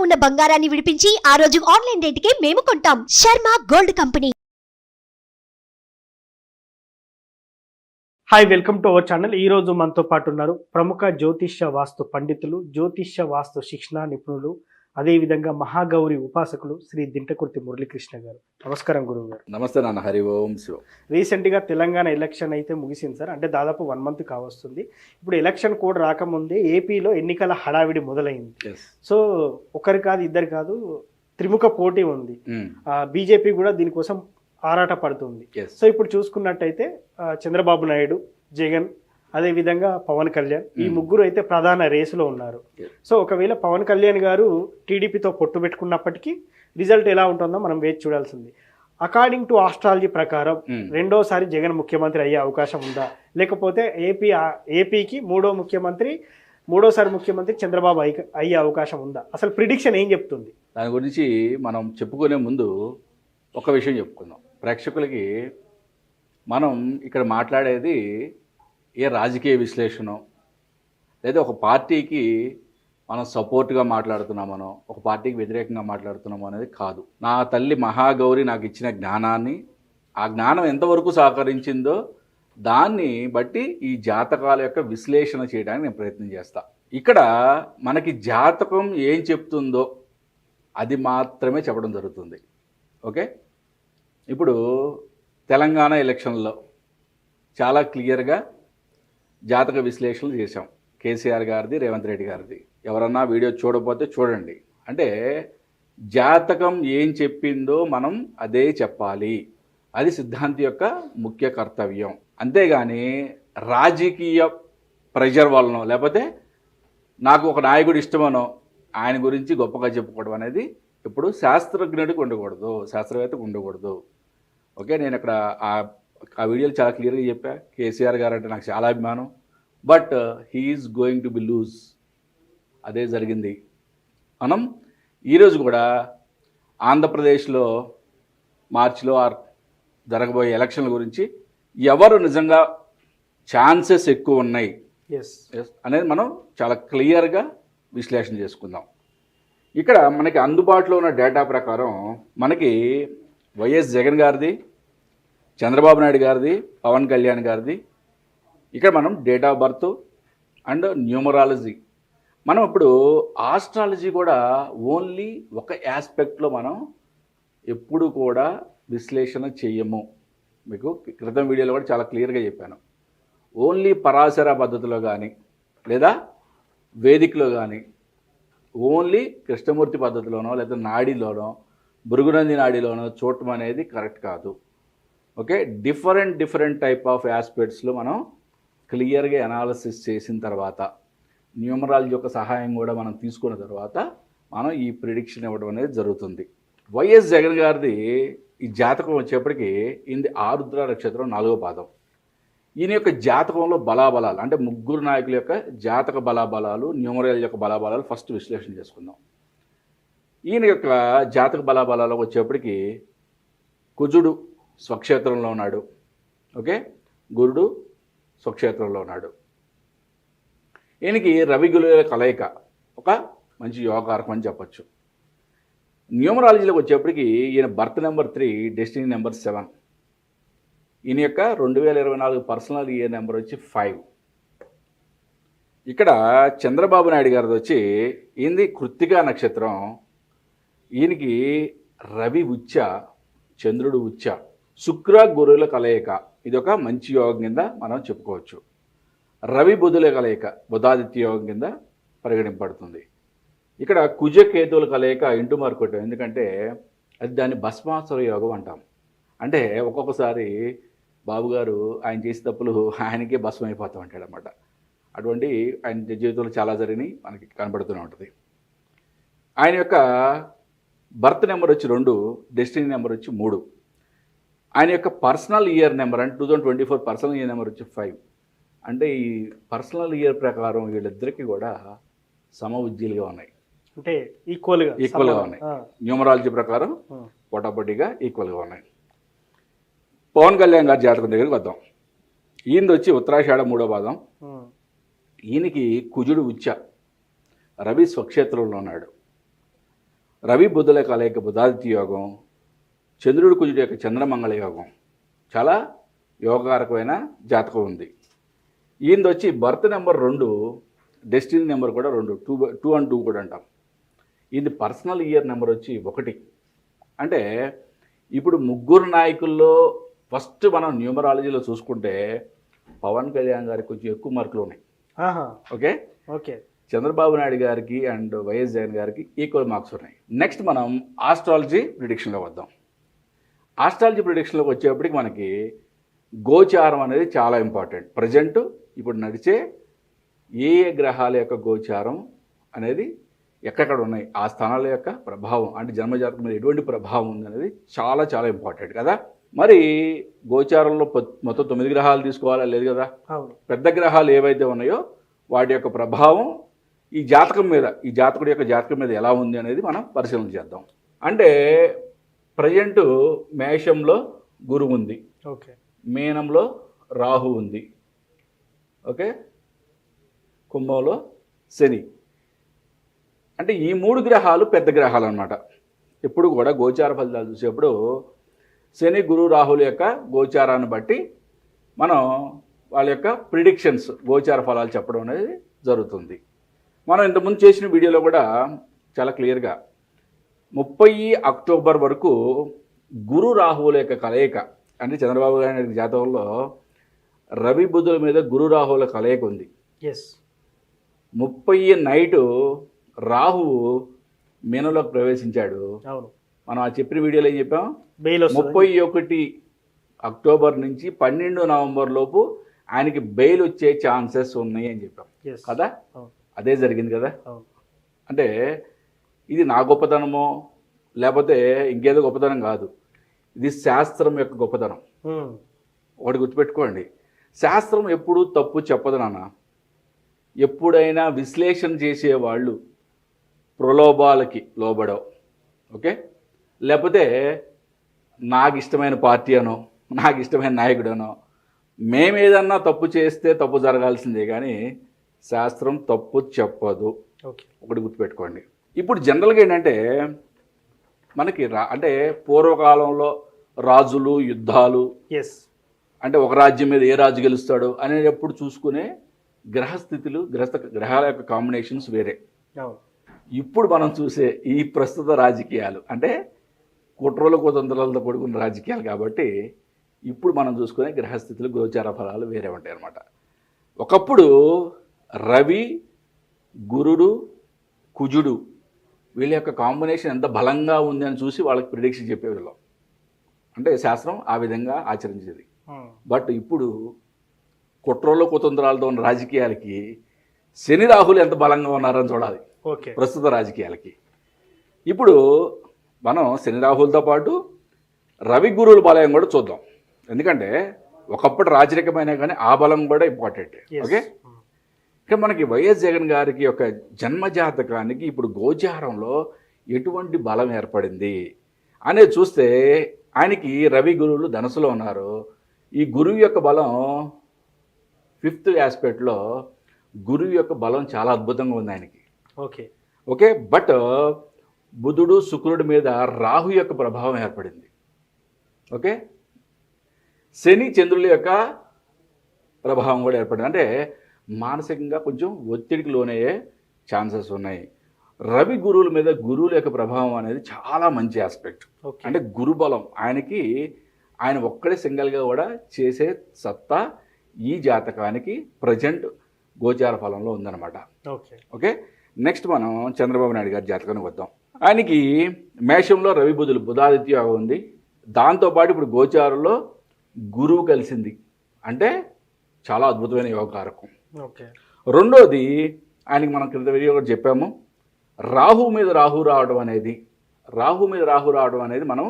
ఉన్న బంగారాన్ని విడిపించి ఆ రోజు ఆన్లైన్ రేటుకే మేము కొంటాం. Sharma gold company. Hi, welcome to our channel. ఈ రోజు మనతో పాటు ఉన్నారు ప్రముఖ జ్యోతిష్య వాస్తు పండితులు, జ్యోతిష్య వాస్తు శిక్షణ నిపుణులు, అదేవిధంగా మహాగౌరి ఉపాసకులు శ్రీ దింటకుర్తి మురళీకృష్ణ గారు. నమస్కారం గురువు గారు. నమస్తే నాన్న. హరి ఓం శివ. రీసెంట్గా తెలంగాణ ఎలక్షన్ అయితే ముగిసింది సార్. అంటే దాదాపు 1 మంత్ కావస్తుంది. ఇప్పుడు ఎలక్షన్ కోడ్ రాకముందే ఏపీలో ఎన్నికల హడావిడి మొదలైంది. సో ఒకరు కాదు, ఇద్దరు కాదు, త్రిముఖ పోటీ ఉంది. బీజేపీ కూడా దీనికోసం ఆరాట పడుతుంది. సో ఇప్పుడు చూసుకున్నట్టయితే చంద్రబాబు నాయుడు, జగన్, అదే విధంగా పవన్ కళ్యాణ్, ఈ ముగ్గురు అయితే ప్రధాన రేసులో ఉన్నారు. సో ఒకవేళ పవన్ కళ్యాణ్ గారు టీడీపీతో పొట్టు పెట్టుకున్నప్పటికీ రిజల్ట్ ఎలా ఉంటుందో మనం వేచి చూడాల్సింది. అకార్డింగ్ టు ఆస్ట్రాలజీ ప్రకారం రెండోసారి జగన్ ముఖ్యమంత్రి అయ్యే అవకాశం ఉందా, లేకపోతే ఏపీకి మూడోసారి ముఖ్యమంత్రి చంద్రబాబు అయ్యే అవకాశం ఉందా? అసలు ప్రిడిక్షన్ ఏం చెప్తుంది? దాని గురించి మనం చెప్పుకునే ముందు ఒక విషయం చెప్పుకుందాం. ప్రేక్షకులకి మనం ఇక్కడ మాట్లాడేది ఏ రాజకీయ విశ్లేషణ లేదా ఒక పార్టీకి మనం సపోర్ట్గా మాట్లాడుతున్నామనో ఒక పార్టీకి వ్యతిరేకంగా మాట్లాడుతున్నామో అనేది కాదు. నా తల్లి మహాగౌరి నాకు ఇచ్చిన జ్ఞానాన్ని, ఆ జ్ఞానం ఎంతవరకు సహకరించిందో దాన్ని బట్టి ఈ జాతకాల యొక్క విశ్లేషణ చేయడానికి నేను ప్రయత్నం చేస్తా. ఇక్కడ మనకి జాతకం ఏం చెప్తుందో అది మాత్రమే చెప్పడం జరుగుతుంది. ఓకే, ఇప్పుడు తెలంగాణ ఎలక్షన్లో చాలా క్లియర్గా జాతక విశ్లేషణలు చేశాం. కేసీఆర్ గారిది, రేవంత్ రెడ్డి గారిది. ఎవరన్నా వీడియో చూడకపోతే చూడండి. అంటే జాతకం ఏం చెప్పిందో మనం అదే చెప్పాలి. అది సిద్ధాంతి యొక్క ముఖ్య కర్తవ్యం. అంతేగాని రాజకీయ ప్రెషర్ వలనో లేకపోతే నాకు ఒక నాయకుడు ఇష్టమనో ఆయన గురించి గొప్పగా చెప్పుకోవడం అనేది ఇప్పుడు శాస్త్రజ్ఞుడికి ఉండకూడదు, శాస్త్రవేత్తకు ఉండకూడదు. ఓకే, నేను ఇక్కడ ఆ వీడియోలు చాలా క్లియర్గా చెప్పా. కేసీఆర్ గారు అంటే నాకు చాలా అభిమానం, but he is going to be lose. అదే జరిగింది. మనం ఈరోజు కూడా ఆంధ్రప్రదేశ్లో మార్చిలో జరగబోయే ఎలక్షన్ల గురించి ఎవరు నిజంగా ఛాన్సెస్ ఎక్కువ ఉన్నాయి అనేది మనం చాలా క్లియర్గా విశ్లేషణ చేసుకుందాం. ఇక్కడ మనకి అందుబాటులో ఉన్న డేటా ప్రకారం మనకి వైఎస్ జగన్ గారిది, చంద్రబాబు నాయుడు గారిది, పవన్ కళ్యాణ్ గారిది, ఇక్కడ మనం date of birth and numerology, మనం ఇప్పుడు ఆస్ట్రాలజీ కూడా ఓన్లీ ఒక ఆస్పెక్ట్లో మనం ఎప్పుడు కూడా విశ్లేషణ చేయము. మీకు క్రితం వీడియోలో కూడా చాలా క్లియర్గా చెప్పాను. ఓన్లీ పరాశర పద్ధతిలో కానీ లేదా వేదికలో కానీ ఓన్లీ కృష్ణమూర్తి పద్ధతిలోనో లేదా నాడిలోనో భృగునంది నాడిలోనో చూడటం అనేది కరెక్ట్ కాదు. ఓకే, డిఫరెంట్ టైప్ ఆఫ్ ఆస్పెక్ట్స్లో మనం క్లియర్గా అనాలిసిస్ చేసిన తర్వాత న్యూమరాలజీ యొక్క సహాయం కూడా మనం తీసుకున్న తర్వాత మనం ఈ ప్రిడిక్షన్ ఇవ్వడం అనేది జరుగుతుంది. వైఎస్ జగన్ గారిది ఈ జాతకం వచ్చేప్పటికీ ఇది ఆరుద్ర నక్షత్రం 4వ పాదం. ఈయన యొక్క జాతకంలో బలాబలాలు అంటే ముగ్గురు నాయకుల యొక్క జాతక బలాబలాలు, న్యూమరాలజీ యొక్క బలాబలాలు ఫస్ట్ విశ్లేషణ చేసుకుందాం. ఈయన యొక్క జాతక బలాబలాలు వచ్చేప్పటికి కుజుడు స్వక్షేత్రంలో ఉన్నాడు. ఓకే, గురుడు స్వక్షేత్రంలో ఉన్నాడు. ఈయనకి రవి గురువుల కలయిక ఒక మంచి యోగారకం అని చెప్పచ్చు. న్యూమరాలజీలోకి వచ్చేప్పటికి ఈయన బర్త్ నెంబర్ 3, డెస్టినీ నెంబర్ 7. ఈయన యొక్క 2024 పర్సనల్ ఇయర్ నెంబర్ వచ్చి 5. ఇక్కడ చంద్రబాబు నాయుడు గారిది వచ్చి ఈయనది కృత్తికా నక్షత్రం. ఈయనకి రవి ఉచ్చ, చంద్రుడు ఉచ్చ, శుక్ర గురువుల కలయిక. ఇది ఒక మంచి యోగం కింద మనం చెప్పుకోవచ్చు. రవి బుధుల కలయిక బుధాదిత్య యోగం కింద పరిగణింపబడుతుంది. ఇక్కడ కుజ కేతువుల కలయిక ఇంటూ మార్కొట్టాం, ఎందుకంటే అది దాన్ని భస్మాసుర యోగం అంటాం. అంటే ఒక్కొక్కసారి బాబుగారు ఆయన చేసే తప్పులు ఆయనకే భస్మం అయిపోతూ ఉంటాడు అన్నమాట. అటువంటి ఆయన జీవితంలో చాలా జరిగినాయి, మనకి కనబడుతూనే ఉంటుంది. ఆయన యొక్క బర్త్ నెంబర్ వచ్చి 2, డెస్టినీ నెంబర్ వచ్చి 3. ఆయన యొక్క పర్సనల్ ఇయర్ నెంబర్ అంటే 2024 పర్సనల్ ఇయర్ నెంబర్ వచ్చి 5. అంటే ఈ పర్సనల్ ఇయర్ ప్రకారం వీళ్ళిద్దరికీ కూడా సమ ఉజ్జీలుగా ఉన్నాయి, అంటే ఈక్వల్గా ఉన్నాయి. న్యూమరాలజీ ప్రకారం పోటాపోటీగా ఈక్వల్గా ఉన్నాయి. పవన్ కళ్యాణ్ గారి జాతకం దగ్గరికి వద్దాం. ఈయనది వచ్చి ఉత్తరాషాఢ 3వ పాదం. ఈయనకి కుజుడు ఉచ్చ, రవి స్వక్షేత్రంలో ఉన్నాడు. రవి బుధుల కలయిక బుధాదిత్య యోగం, చంద్రుడి కుజుడి యొక్క చంద్రమంగళ యోగం, చాలా యోగకారకమైన జాతకం ఉంది. ఈయనది వచ్చి బర్త్ నెంబర్ 2, డెస్టినీ నెంబర్ కూడా 2, 2 and 2 కూడా అంటాం. ఇది పర్సనల్ ఇయర్ నెంబర్ వచ్చి 1. అంటే ఇప్పుడు ముగ్గురు నాయకుల్లో ఫస్ట్ మనం న్యూమరాలజీలో చూసుకుంటే పవన్ కళ్యాణ్ గారికి కొంచెం ఎక్కువ మార్కులు ఉన్నాయి. ఓకే ఓకే చంద్రబాబు నాయుడు గారికి అండ్ వైఎస్ జగన్ గారికి ఈక్వల్ మార్క్స్ ఉన్నాయి. నెక్స్ట్ మనం ఆస్ట్రాలజీ ప్రిడిక్షన్లో వద్దాం. ఆస్ట్రాలజీ ప్రిడిక్షన్లోకి వచ్చేప్పటికి మనకి గోచారం అనేది చాలా ఇంపార్టెంట్. ప్రజెంట్ ఇప్పుడు నడిచే ఏ ఏ గ్రహాల యొక్క గోచారం అనేది ఎక్కడెక్కడ ఉన్నాయి, ఆ స్థానాల యొక్క ప్రభావం అంటే జన్మజాతకం మీద ఎటువంటి ప్రభావం ఉంది అనేది చాలా చాలా ఇంపార్టెంట్ కదా. మరి గోచారంలో మొత్తం 9 గ్రహాలు తీసుకోవాలా లేదు కదా. పెద్ద గ్రహాలు ఏవైతే ఉన్నాయో వాటి యొక్క ప్రభావం ఈ జాతకం మీద, ఈ జాతకుడి యొక్క జాతకం మీద ఎలా ఉంది అనేది మనం పరిశీలన చేద్దాం. అంటే ప్రజెంటు మేషంలో గురువు ఉంది, ఓకే, మీనంలో రాహు ఉంది, ఓకే, కుంభంలో శని. అంటే ఈ 3 గ్రహాలు పెద్ద గ్రహాలు అన్నమాట. ఎప్పుడు కూడా గోచార ఫలితాలు చూసేప్పుడు శని గురు రాహుల యొక్క గోచారాన్ని బట్టి మనం వాళ్ళ యొక్క ప్రిడిక్షన్స్ గోచార ఫలాలు చెప్పడం అనేది జరుగుతుంది. మనం ఇంతకుముందు చేసిన వీడియోలో కూడా చాలా క్లియర్గా 30 అక్టోబర్ వరకు గురు రాహువుల యొక్క కలయిక అంటే చంద్రబాబు నాయుడు జాతకంలో రవి బుధుల మీద గురు రాహువుల కలయిక ఉంది. 30 నైటు రాహువు మీనంలోకి ప్రవేశించాడు. మనం ఆ చెప్పిన వీడియోలో ఏం చెప్పాం, 31 అక్టోబర్ నుంచి 12 నవంబర్ లోపు ఆయనకి బెయిల్ వచ్చే ఛాన్సెస్ ఉన్నాయి అని చెప్పాం కదా. అదే జరిగింది కదా. అంటే ఇది నా గొప్పతనమో లేకపోతే ఇంకేదో గొప్పతనం కాదు, ఇది శాస్త్రం యొక్క గొప్పతనం. ఒకటి గుర్తుపెట్టుకోండి, శాస్త్రం ఎప్పుడు తప్పు చెప్పదు నాన్న. ఎప్పుడైనా విశ్లేషణ చేసేవాళ్ళు ప్రలోభాలకి లోబడవు, ఓకే, లేకపోతే నాకు ఇష్టమైన పార్టీ అనో నాకు ఇష్టమైన నాయకుడనో మేమేదన్నా తప్పు చేస్తే తప్పు జరగాల్సిందే కానీ శాస్త్రం తప్పు చెప్పదు. ఒకటి గుర్తుపెట్టుకోండి. ఇప్పుడు జనరల్గా ఏంటంటే మనకి అంటే పూర్వకాలంలో రాజులు యుద్ధాలు, అంటే ఒక రాజ్యం మీద ఏ రాజు గెలుస్తాడు అనేటప్పుడు చూసుకునే గ్రహస్థితులు గ్రహాల యొక్క కాంబినేషన్స్ వేరే. ఇప్పుడు మనం చూసే ఈ ప్రస్తుత రాజకీయాలు అంటే కుట్రలు కుతంత్రాలతో కూడుకున్న రాజకీయాలు కాబట్టి ఇప్పుడు మనం చూసుకునే గ్రహస్థితులు గోచార ఫలాలు వేరే ఉంటాయి అన్నమాట. ఒకప్పుడు రవి గురుడు కుజుడు వీళ్ళ యొక్క కాంబినేషన్ ఎంత బలంగా ఉంది అని చూసి వాళ్ళకి ప్రిడిక్షన్ చెప్పేవాళ్ళం. అంటే శాస్త్రం ఆ విధంగా ఆచరించేది. బట్ ఇప్పుడు కుట్రలు కుతంత్రాలతో ఉన్న రాజకీయాలకి శని రాహులు ఎంత బలంగా ఉన్నారని చూడాలి ప్రస్తుత రాజకీయాలకి. ఇప్పుడు మనం శని రాహులతో పాటు రవి గురువుల బలం కూడా చూద్దాం. ఎందుకంటే ఒకప్పుడు రాజరికమైన కానీ ఆ బలం కూడా ఇంపార్టెంట్. ఓకే, ఇక్కడ మనకి వైఎస్ జగన్ గారికి యొక్క జన్మజాతకానికి ఇప్పుడు గోచారంలో ఎటువంటి బలం ఏర్పడింది అనేది చూస్తే ఆయనకి రవి గురువులు ధనుసులో ఉన్నారు. ఈ గురువు యొక్క బలం 5th ఆస్పెక్ట్లో గురువు యొక్క బలం చాలా అద్భుతంగా ఉంది ఆయనకి. ఓకే, బట్ బుధుడు శుక్రుడి మీద రాహు యొక్క ప్రభావం ఏర్పడింది. ఓకే, శని చంద్రుల యొక్క ప్రభావం కూడా ఏర్పడింది. అంటే మానసికంగా కొంచెం ఒత్తిడికి లోనయ్యే ఛాన్సెస్ ఉన్నాయి. రవి గురువుల మీద గురువుల యొక్క ప్రభావం అనేది చాలా మంచి ఆస్పెక్ట్. అంటే గురుబలం ఆయనకి, ఆయన ఒక్కడే సింగిల్గా కూడా చేసే సత్తా ఈ జాతకానికి ప్రజెంట్ గోచార ఫలంలో ఉందన్నమాట. ఓకే, నెక్స్ట్ మనం చంద్రబాబు నాయుడు గారి జాతకానికి వద్దాం. ఆయనకి మేషంలో రవి బుధులు బుధాదిత్య యోగం ఉంది. దాంతోపాటు ఇప్పుడు గోచారంలో గురువు కలిసింది, అంటే చాలా అద్భుతమైన యోగకారకం. రెండోది ఆయనకి మనం క్రింద వీడియో కూడా చెప్పాము, రాహు మీద రాహు రావడం అనేది మనం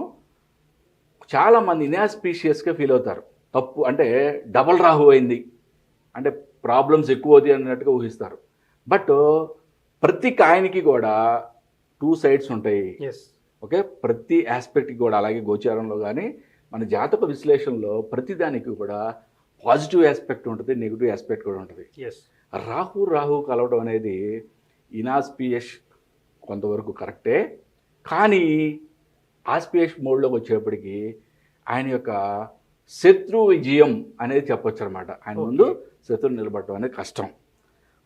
చాలామంది ఇన్ఆస్పీషియస్గా ఫీల్ అవుతారు. తప్పు అంటే డబల్ రాహు అయింది అంటే ప్రాబ్లమ్స్ ఎక్కువ అవుతాయి అన్నట్టుగా ఊహిస్తారు. బట్ ప్రతి కాయిన్కి కూడా 2 సైడ్స్ ఉంటాయి. ఓకే, ప్రతి ఆస్పెక్ట్కి కూడా అలాగే గోచారంలో కానీ మన జాతక విశ్లేషణలో ప్రతిదానికి కూడా పాజిటివ్ ఆస్పెక్ట్ ఉంటుంది, నెగిటివ్ ఆస్పెక్ట్ కూడా ఉంటుంది. రాహు కలవడం అనేది ఇనాస్పియస్ కొంతవరకు కరెక్టే, కానీ ఆస్పిరేష్ మోడ్లోకి వచ్చేప్పటికి ఆయన యొక్క శత్రు విజయం అనేది చెప్పొచ్చు అనమాట. ఆయన ముందు శత్రువు నిలబడటం అనేది కష్టం.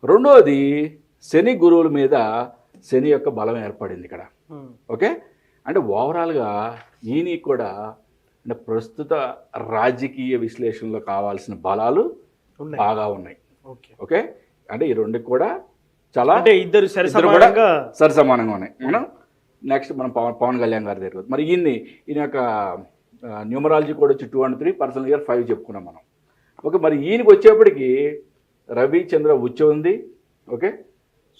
రెండోది శని గురువుల మీద శని యొక్క బలం ఏర్పడింది ఇక్కడ. ఓకే, అంటే ఓవరాల్గా ఈయన కూడా అంటే ప్రస్తుత రాజకీయ విశ్లేషణలో కావాల్సిన బలాలు బాగా ఉన్నాయి. ఓకే, అంటే ఈ రెండుకి కూడా చాలా అంటే ఇద్దరు సరిసమానంగా ఉన్నాయి. మనం నెక్స్ట్ మనం పవన్ కళ్యాణ్ గారి దగ్గర మరి ఈయన యొక్క న్యూమరాలజీ కూడా వచ్చి 2 and 3, పర్సనల్ ఇయర్ 5 చెప్పుకున్నాం మనం. ఓకే, మరి ఈయనకి వచ్చేప్పటికి రవి చంద్ర ఉచ్చ ఉంది. ఓకే,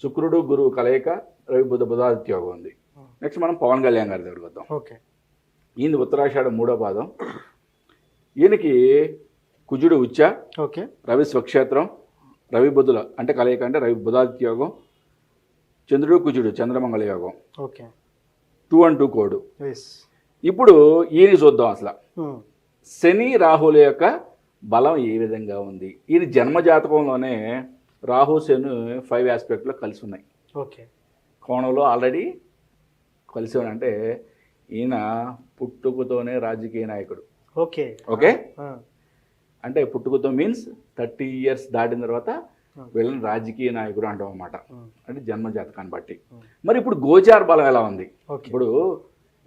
శుక్రుడు గురువు కలయిక, రవి బుధాదిత్య యోగం ఉంది. నెక్స్ట్ మనం పవన్ కళ్యాణ్ గారి దగ్గరికి వద్దాం. ఓకే, ఈయన ఉత్తరాషాఢ 3వ పాదం. ఈయనకి కుజుడు ఉచ్చ, ఓకే, రవి స్వక్షేత్రం, రవి బుధుల అంటే కలయిక అంటే రవి బుధాదిత్య యోగం, చంద్రుడు కుజుడు చంద్రమంగళ యోగం. Okay, 2 and 2 code. ఇప్పుడు ఈయన చూద్దాం అసలు శని రాహుల యొక్క బలం ఏ విధంగా ఉంది. ఈయన జన్మజాతకంలోనే రాహు శని 5 ఆస్పెక్ట్లో కలిసి ఉన్నాయి. ఓకే, కోణంలో ఆల్రెడీ కలిసి ఉన్నాయి. అంటే ఈయన పుట్టుకతోనే రాజకీయ నాయకుడు. ఓకే, ఓకే, అంటే పుట్టుకతో మీన్స్ 30 years దాటిన తర్వాత వీళ్ళని రాజకీయ నాయకుడు అంటాం అన్నమాట. అంటే జన్మజాతకాన్ని బట్టి. మరి ఇప్పుడు గోచార బలం ఎలా ఉంది? ఇప్పుడు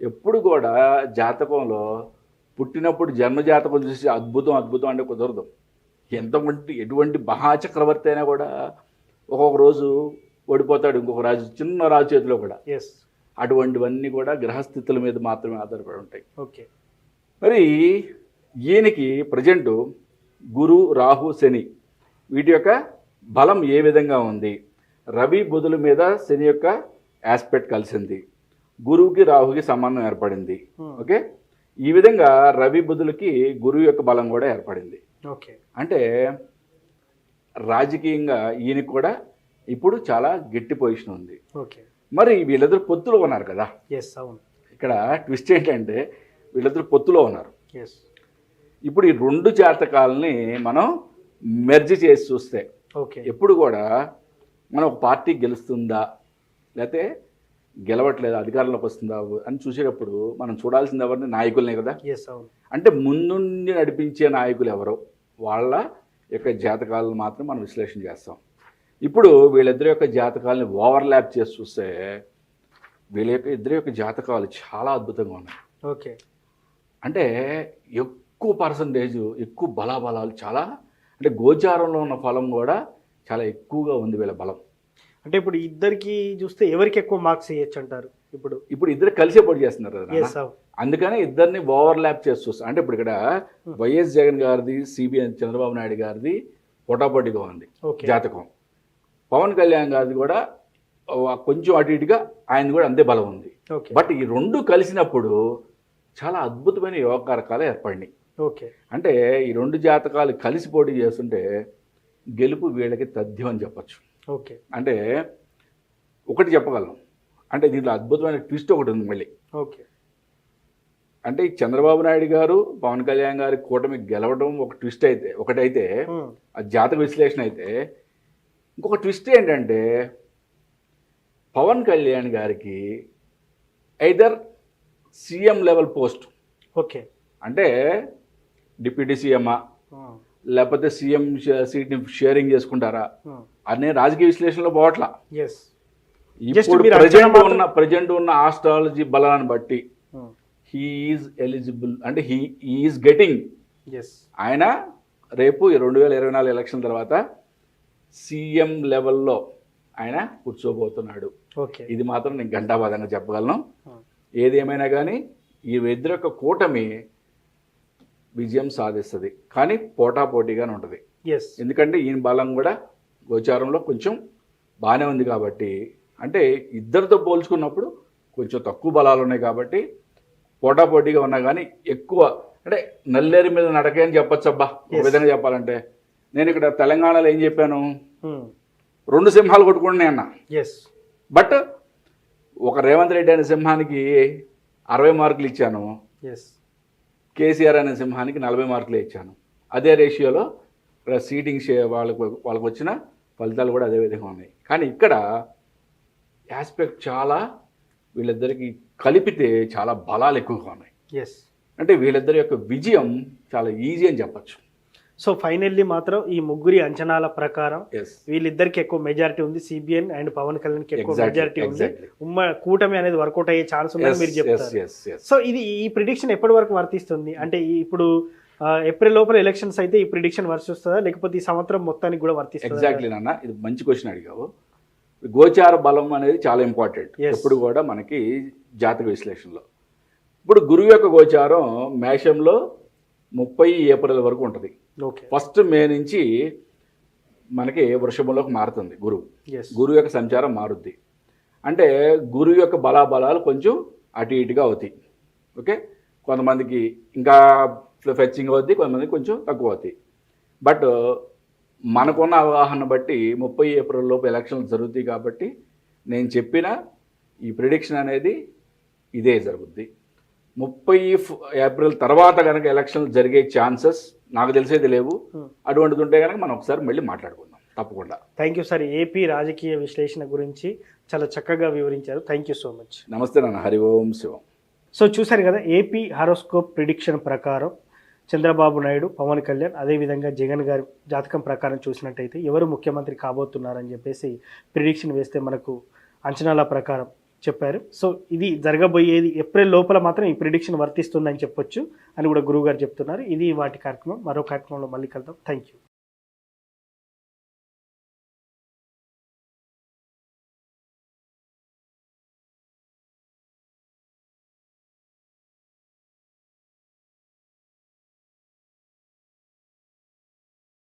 ఎప్పుడు కూడా జాతకంలో పుట్టినప్పుడు జన్మజాతకం చూసి అద్భుతం అంటే కుదరదు. ఎటువంటి మహాచక్రవర్తి అయినా కూడా ఒక్కొక్క రోజు ఓడిపోతాడు ఇంకొక రాజు, చిన్న రాజు చేతిలో కూడా. అటువంటివన్నీ కూడా గ్రహస్థితుల మీద మాత్రమే ఆధారపడి ఉంటాయి. ఓకే, మరి ఈయనకి ప్రజెంటు గురు రాహు శని వీటి యొక్క బలం ఏ విధంగా ఉంది? రవి బుధుల మీద శని యొక్క ఆస్పెక్ట్ కలిసింది, గురువుకి రాహుకి సంబంధం ఏర్పడింది. ఓకే, ఈ విధంగా రవి బుధులకి గురువు యొక్క బలం కూడా ఏర్పడింది. ఓకే, అంటే రాజకీయంగా ఈయనకి కూడా ఇప్పుడు చాలా గట్టి పొజిషన్ ఉంది. ఓకే, మరి వీళ్ళిద్దరు పొత్తులో ఉన్నారు కదా. అవును. ఇక్కడ ట్విస్ట్ ఏంటంటే వీళ్ళిద్దరు పొత్తులో ఉన్నారు. ఇప్పుడు ఈ 2 జాతకాలని మనం మెర్జ్ చేసి చూస్తే ఎప్పుడు కూడా మనం ఒక పార్టీ గెలుస్తుందా లేకపోతే గెలవట్లేదు అధికారంలోకి వస్తుందా అని చూసేటప్పుడు మనం చూడాల్సింది ఎవరిని? నాయకులనే కదా. అంటే ముందుండి నడిపించే నాయకులు ఎవరో వాళ్ళ యొక్క జాతకాలను మాత్రం మనం విశ్లేషణ చేస్తాం. ఇప్పుడు వీళ్ళిద్దరి యొక్క జాతకాలని ఓవర్లాప్ చేసి చూస్తే వీళ్ళ యొక్క ఇద్దరి యొక్క జాతకాలు చాలా అద్భుతంగా ఉన్నాయి. ఓకే, అంటే ఎక్కువ పర్సంటేజ్ ఎక్కువ బలాబలాలు చాలా, అంటే గోచారంలో ఉన్న ఫలం కూడా చాలా ఎక్కువగా ఉంది వీళ్ళ బలం. అంటే ఇప్పుడు ఇద్దరికి చూస్తే ఎవరికి ఎక్కువ మార్క్స్ ఇవ్వచ్చు అంటారు? ఇప్పుడు ఇద్దరు కలిసే పోటీ చేస్తున్నారు కదా, అందుకనే ఇద్దరిని ఓవర్లాప్ చేసి చూస్తాం. అంటే ఇప్పుడు ఇక్కడ వైఎస్ జగన్ గారిది, సిబిఎన్ చంద్రబాబు నాయుడు గారిది పోటాపోటీగా ఉంది జాతకం. పవన్ కళ్యాణ్ గారిది కూడా కొంచెం అటు ఇటుగా ఆయన కూడా అంతే బలం ఉంది. బట్ ఈ 2 కలిసినప్పుడు చాలా అద్భుతమైన యోగకారకాలు ఏర్పడినాయి. అంటే ఈ 2 జాతకాలు కలిసి పోటీ చేస్తుంటే గెలుపు వీళ్ళకి తథ్యం అని చెప్పచ్చు. అంటే ఒకటి చెప్పగలం, అంటే దీంట్లో అద్భుతమైన ట్విస్ట్ ఒకటి ఉంది మళ్ళీ. అంటే చంద్రబాబు నాయుడు గారు పవన్ కళ్యాణ్ గారి కూటమి గెలవడం ఒక ట్విస్ట్ అయితే ఒకటైతే, ఆ జాతక విశ్లేషణ అయితే, ఇంకొక ట్విస్ట్ ఏంటంటే పవన్ కళ్యాణ్ గారికి ఐదర్ సీఎం లెవెల్ పోస్ట్, అంటే డిప్యూటీ సీఎమ్మా లేకపోతే సీఎం సీట్ని షేరింగ్ చేసుకుంటారా అనే రాజకీయ విశ్లేషణలో పోవట్లా. ఇప్పుడు ప్రజెంట్ ఉన్న ఆస్ట్రాలజీ బలాన్ని బట్టి హీఈస్ ఎలిజిబుల్, అంటే హీఈస్ గెటింగ్, ఆయన రేపు 2024 ఎలక్షన్ తర్వాత సీఎం లెవెల్లో ఆయన కూర్చోబోతున్నాడు. ఇది మాత్రం నేను ఘంటాబాదంగా చెప్పగలను. ఏది ఏమైనా కానీ ఈ ఇద్దరు యొక్క కూటమి విజయం సాధిస్తుంది, కానీ పోటాపోటీగానే ఉంటుంది. ఎందుకంటే ఈయన బలం కూడా గోచారంలో కొంచెం బాగానే ఉంది కాబట్టి, అంటే ఇద్దరితో పోల్చుకున్నప్పుడు కొంచెం తక్కువ బలాలు ఉన్నాయి కాబట్టి పోటాపోటీగా ఉన్నా కానీ ఎక్కువ అంటే నల్లేరు మీద నడకే అని చెప్పొచ్చు. అబ్బా ఒక విధంగా చెప్పాలంటే నేను ఇక్కడ తెలంగాణలో ఏం చెప్పాను, 2 సింహాలు కొట్టుకుంటున్నాయి అన్న. బట్ ఒక రేవంత్ రెడ్డి అనే సింహానికి 60 మార్కులు ఇచ్చాను, కేసీఆర్ అనే సింహానికి 40 మార్కులే ఇచ్చాను. అదే రేషియోలో ఇక్కడ సీటింగ్ వాళ్ళకు వచ్చిన ఫలితాలు కూడా అదే విధంగా ఉన్నాయి. కానీ ఇక్కడ ఆస్పెక్ట్ చాలా వీళ్ళిద్దరికి కలిపితే చాలా బలాలు ఎక్కువగా ఉన్నాయి. ఎస్. అంటే వీళ్ళిద్దరి యొక్క విజయం చాలా ఈజీ అని చెప్పచ్చు. సో ఫైనల్లీ మాత్రం ఈ ముగ్గురి అంచనాల ప్రకారం ఎస్, వీళ్ళిద్దరికి ఎక్కువ మెజారిటీ ఉంది, సిబిఎన్ అండ్ పవన్ కళ్యాణ్కి ఎక్కువ Exactly, మెజారిటీ ఉంది. exactly. కూటమి అనేది వర్కౌట్ అయ్యే ఛాన్స్ ఉందని మీరు చెప్తారు. సో ఇది ఈ ప్రిడిక్షన్ ఎప్పటి వరకు వర్తిస్తుంది? అంటే ఇప్పుడు ఏప్రిల్ లోపల ఎలక్షన్స్ అయితే ఈ ప్రిడిక్షన్ వర్తిస్తుందా, లేకపోతే ఈ సంవత్సరం మొత్తానికి కూడా వర్తిస్తుందా? ఎగ్జాక్ట్లీ నాన్న, ఇది మంచి క్వశ్చన్ అడిగావు. గోచార బలం అనేది చాలా ఇంపార్టెంట్ Yes. ఎప్పుడు కూడా మనకి జాతక విశ్లేషణలో. ఇప్పుడు గురువు యొక్క గోచారం మేషంలో 30 ఏప్రిల్ వరకు ఉంటుంది. ఓకే. ఫస్ట్ మే నుంచి మనకి వృషభంలోకి మారుతుంది గురువు. ఎస్. గురువు యొక్క సంచారం మారుద్ది. అంటే గురువు యొక్క బలాబలాలు కొంచెం అటు ఇటుగా అవుతాయి. ఓకే, కొంతమందికి ఇంకా ఫెచ్చింగ్ అవుద్ది, కొంతమందికి కొంచెం తక్కువ అవుతాయి. బట్ మనకున్న అవగాహన బట్టి 30 ఏప్రిల్ లోపు ఎలక్షన్లు జరుగుతాయి కాబట్టి నేను చెప్పిన ఈ ప్రిడిక్షన్ అనేది ఇదే జరుగుద్ది. 30 ఏప్రిల్ తర్వాత కనుక ఎలక్షన్లు జరిగే ఛాన్సెస్ నాకు తెలిసేది లేవు. అటువంటిది ఉంటే కనుక మనం ఒకసారి మళ్ళీ మాట్లాడుకుందాం తప్పకుండా. Thank you sir. ఏపీ రాజకీయ విశ్లేషణ గురించి చాలా చక్కగా వివరించారు. Thank you so much. నమస్తే నాన్న. హరి ఓం శివం. సో చూశారు కదా, ఏపీ హారోస్కోప్ ప్రిడిక్షన్ ప్రకారం చంద్రబాబు నాయుడు, పవన్ కళ్యాణ్, అదేవిధంగా జగన్ గారి జాతకం ప్రకారం చూసినట్టయితే ఎవరు ముఖ్యమంత్రి కాబోతున్నారని చెప్పేసి ప్రిడిక్షన్ వేస్తే మనకు అంచనాల ప్రకారం చెప్పారు. సో ఇది జరగబోయేది ఏప్రిల్ లోపల మాత్రం ఈ ప్రిడిక్షన్ వర్తిస్తుందని చెప్పొచ్చు అని కూడా గురువు గారు చెప్తున్నారు. ఇది వాటి కార్యక్రమం. మరో కార్యక్రమంలో మళ్ళీ కలుద్దాం. Thank you.